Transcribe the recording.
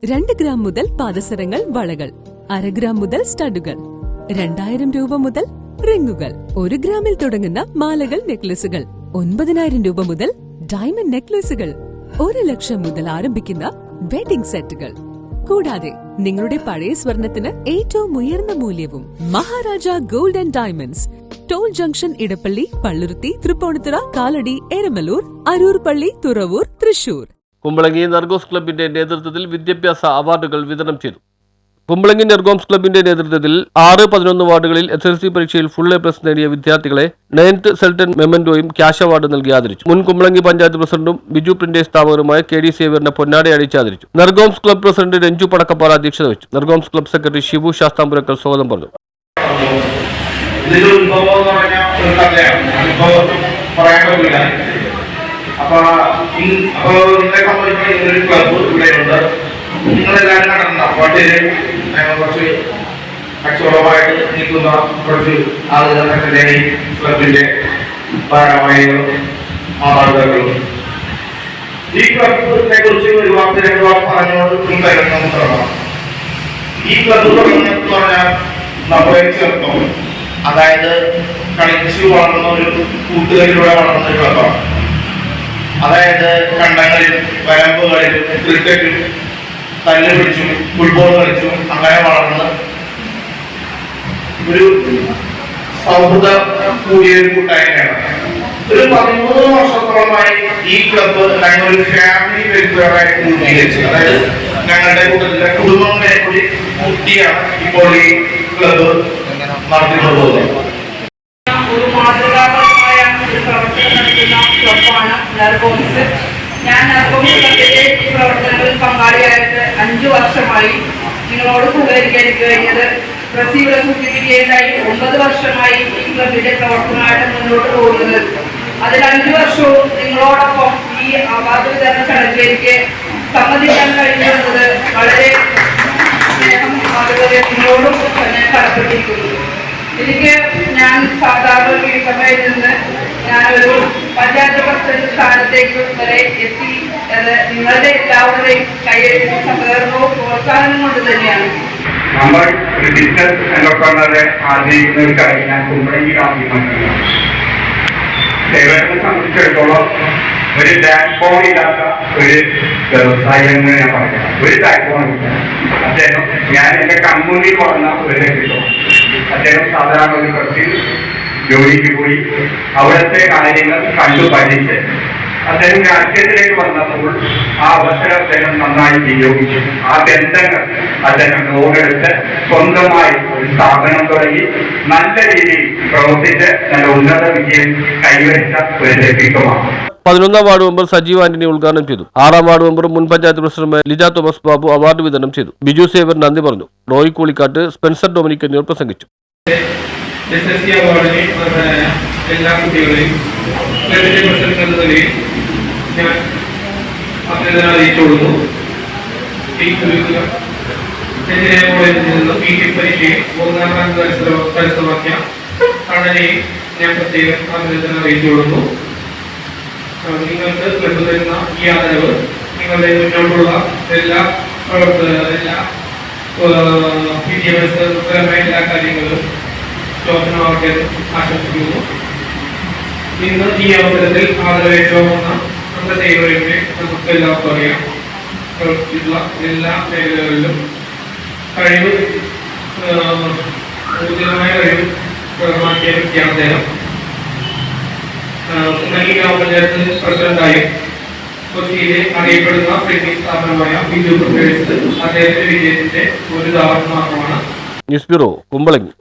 2 gram മുതൽ പാദസരങ്ങൾ, വളകൾ, 1/2 gram മുതൽ സ്റ്റഡുകൾ, 2000 രൂപ മുതൽ റിങ്ങുകൾ, 1 ഗ്രാമിൽ തുടങ്ങുന്ന മാലകൾ, നെക്ലസുകൾ, 9000 രൂപ മുതൽ ഡയമണ്ട് നെക്ലസുകൾ, 1 ലക്ഷം മുതൽ ആരംഭിക്കുന്ന വെഡിംഗ് സെറ്റുകൾ. കൂടാതെ നിങ്ങളുടെ പഴയ സ്വർണത്തിന് ഏറ്റവും ഉയർന്ന മൂല്യവും. Maharaja gold and diamonds, toll junction, Edappally, Palluruthy, Tripunithura, Kalady, Eramalloor, Aroor Palli, Thuravoor, Thrissur. Kumbalangi നെർഗോസ് ക്ലബിന്റെ നേതൃത്വത്തിൽ വിദ്യാഭ്യാസ അവാർഡുകൾ വിതരണം ചെയ്തു. കുമ്പളങ്ങി നെർഗോംസ് ക്ലബിന്റെ നേതൃത്വത്തിൽ 6-11 വാർഡുകളിൽ SSLC പരീക്ഷയിൽ ഫുൾ A+ നേടിയ വിദ്യാർത്ഥികളെ 9th സെൽട്ടൻ മെമന്റോയും ക്യാഷ് അവാർഡ് നൽകി ആദരിച്ചു. മുൻ കുമ്പളങ്ങി പഞ്ചായത്ത് പ്രസിഡന്റും ബിജു പ്രിന്റേഴ്സ് സ്ഥാപകരുമായ KD സേവ്യറിനെ പൊന്നാട അണിയിച്ച് ആദരിച്ചു. നെർഗോംസ് ക്ലബ് പ്രസിഡന്റ് രഞ്ജു പടക്കപ്പാറ അധ്യക്ഷത വഹിച്ചു. നെർഗോംസ് ക്ലബ് സെക്രട്ടറി ഷിബു ശാസ്താംപുരക്കൽ സ്വാഗതം പറഞ്ഞു. നിങ്ങളെല്ലാവരും നടന്ന പാട്ടില് കുറച്ച് കച്ചവടമായിട്ട് നിൽക്കുന്ന കുറച്ച് ആളുകളെ ക്ലബിന്റെ ഭാരവാഹികളും മാതാപിതാക്കളും ഈ ക്ലബിനെ കുറിച്ച് ഒരു വാക്ക് 2 വാക്ക് പറഞ്ഞുകൊണ്ട് തുടങ്ങാം. ഈ ക്ലബ് തുടങ്ങുന്നത് പറഞ്ഞാൽ നമ്മുടെ ചെറുപ്പം, അതായത് കളിച്ച് വളർന്ന ഒരു കൂട്ടുകാരിലൂടെ വളർന്ന ഒരു ക്ലബാണ്. അതായത് കണ്ടങ്ങളിലും വരമ്പുകളിലും ക്രിക്കറ്റും തല്ല് പിടിച്ചും ഫുട്ബോൾ കളിച്ചും അങ്ങനെ വളർന്ന് ഒരു സൗഹൃദ കൂടിയ ഒരു കൂട്ടായ്മയാണ്. ഒരു 13 വർഷത്തോളമായി ഈ ക്ലബ്ബ് ഞങ്ങളൊരു ഫാമിലി വെൽഫെയറായിട്ട് രൂപീകരിച്ചു. അതായത് ഞങ്ങളുടെ കൂട്ടത്തിലെ കുടുംബങ്ങളെ കൂടി കൂട്ടിയാണ് ഇപ്പോൾ ഈ ക്ലബ്ബ് നടത്തിക്കൊണ്ടുപോകുന്നത്. ഒരു മാതൃകാപരമായ ഒരു പ്രവർത്തനം നടത്തുന്ന ക്ലബ്ബാണ് നെർഗോംസ്. ഞാൻ നെർഗോംസ് ക്ലബിന്റെ ഈ പ്രവർത്തനങ്ങളിൽ പങ്കാളിയായിട്ട് 5 വർഷമായി. നിങ്ങളോട് സഹകരിക്കാൻ കഴിഞ്ഞത് പ്രസീവിടെ സൂചിപ്പിക്കുകയുണ്ടായി. 9 വർഷമായി ഈ ക്ലബിന്റെ പ്രവർത്തനമായിട്ട് മുന്നോട്ട് പോകുന്നത്. അതിൽ 5 വർഷവും നിങ്ങളോടൊപ്പം ഈ അവാർഡ് വിതരണ ചടങ്ങിലേക്ക് സമ്മതിക്കാൻ കഴിഞ്ഞത് വളരെ സ്നേഹം, അതുപോലെ നിങ്ങളോടും ഞാൻ കടപ്പെട്ടിരിക്കുന്നു. ഞാൻ സാധാരണ വീട്ടമ്മയിൽ നിന്ന് ഞാനൊരു പഞ്ചായത്ത് പ്രസിഡന്റ് സ്ഥാനത്തേക്ക് വരെ എത്തി. അത് നിങ്ങളുടെ എല്ലാവരുടെയും കൈയ്യടിയും സഹകരണവും പ്രോത്സാഹനം കൊണ്ട് തന്നെയാണ്. നമ്മൾ ഒരു ബിസിനസ് എന്റർപ്രണറെ ആഗ്രഹിക്കുന്നവർക്കായി ഞാൻ കുമ്പളങ്ങി ആദ്യമായിട്ടില്ല. സേവനത്തെ സംബന്ധിച്ചിടത്തോളം ഒരു ബാക്ക് ബോൺ ഇല്ലാത്ത ഒരു വ്യവസായം എന്ന് ഞാൻ പറയാം. ഒരു ബാക്ക് ബോൺ ഇല്ല. അദ്ദേഹം ഞാൻ എൻ്റെ കൺമുന്നിൽ വന്ന ഒരു വ്യക്തിത്വം. അദ്ദേഹം സാധാരണ ഒരു കൃഷി ജോലിക്ക് പോയി അവിടുത്തെ കാര്യങ്ങൾ കണ്ടു പഠിച്ച് അദ്ദേഹം രാഷ്ട്രീയത്തിലേക്ക് വന്നപ്പോൾ ആ അവസരം അദ്ദേഹം നന്നായി വിനിയോഗിച്ചു. ആ ബന്ധങ്ങൾ അദ്ദേഹം ലോണെടുത്ത് സ്വന്തമായി ഒരു സ്ഥാപനം തുടങ്ങി നല്ല രീതിയിൽ പ്രവർത്തിച്ച് നല്ല ഉന്നത വിജയം കൈവരിച്ച ഒരു വ്യക്തിത്വമാണ്. 11ാം വാർഡ് മെമ്പർ സജീവ് ആന്റണി ഉദ്ഘാടനം ചെയ്തു. 6ാം വാർഡ് മെമ്പർ മുൻ panchayat president Lija Thomas Babu award വിതരണം ചെയ്തു. ബിജു സേവ്യർ നന്ദി പറഞ്ഞു. റോയ് കൂളിക്കാട്ട്, സ്പെൻസർ ഡൊമിനിക് എന്നിവർ പ്രസംഗിച്ചു. SSLC അവാർഡിന് എല്ലാ കുട്ടികളെയും ക്ലബിന്റെ പ്രസിഡന്റ് എന്ന നിലയിൽ ഞാൻ അഭിനന്ദനം അറിയിച്ചുകൊള്ളുന്നു. കോളേജിൽ നിന്ന് PT പരീക്ഷയിൽ 1ാം റാങ്ക് കരസ്ഥമാക്കിയ കണ്ണനെയും ഞാൻ പ്രത്യേകം അഭിനന്ദനം അറിയിച്ചുകൊള്ളുന്നു. നിങ്ങൾക്ക് ക്ലബ് തരുന്ന ഈ ആദരവ് നിങ്ങളുടെ മുന്നോട്ടുള്ള എല്ലാ വിദ്യാഭ്യാസപരമായ എല്ലാ കാര്യങ്ങളും ശോഭനമാകട്ടെ ആശംസിക്കുന്നു. ഇന്ന് ഈ അവസരത്തിൽ ആദരവേറ്റവുന്ന നമ്മുടെ സേവകരെ നമുക്ക് എല്ലാവർക്കും അറിയാം. പ്രവർത്തിച്ചിട്ടുള്ള എല്ലാ മേഖലകളിലും കഴിവ് ഉചിതമായ കഴിവ് പ്രകടമാക്കിയ വ്യക്തിയാണ് അദ്ദേഹം. കുമ്പളങ്ങി ഗ്രാമപഞ്ചായത്ത് പ്രസിഡന്റായും കൊച്ചിയിലെ അറിയപ്പെടുന്ന പ്രിന്റിംഗ് സ്ഥാപനമായ ബിജു പ്രിന്റേഴ്സ് അദ്ദേഹത്തിന്റെ വിജയത്തിന്റെ ഒരു ഉദാഹരണം മാത്രമാണ്. News bureau, Kumbalangi.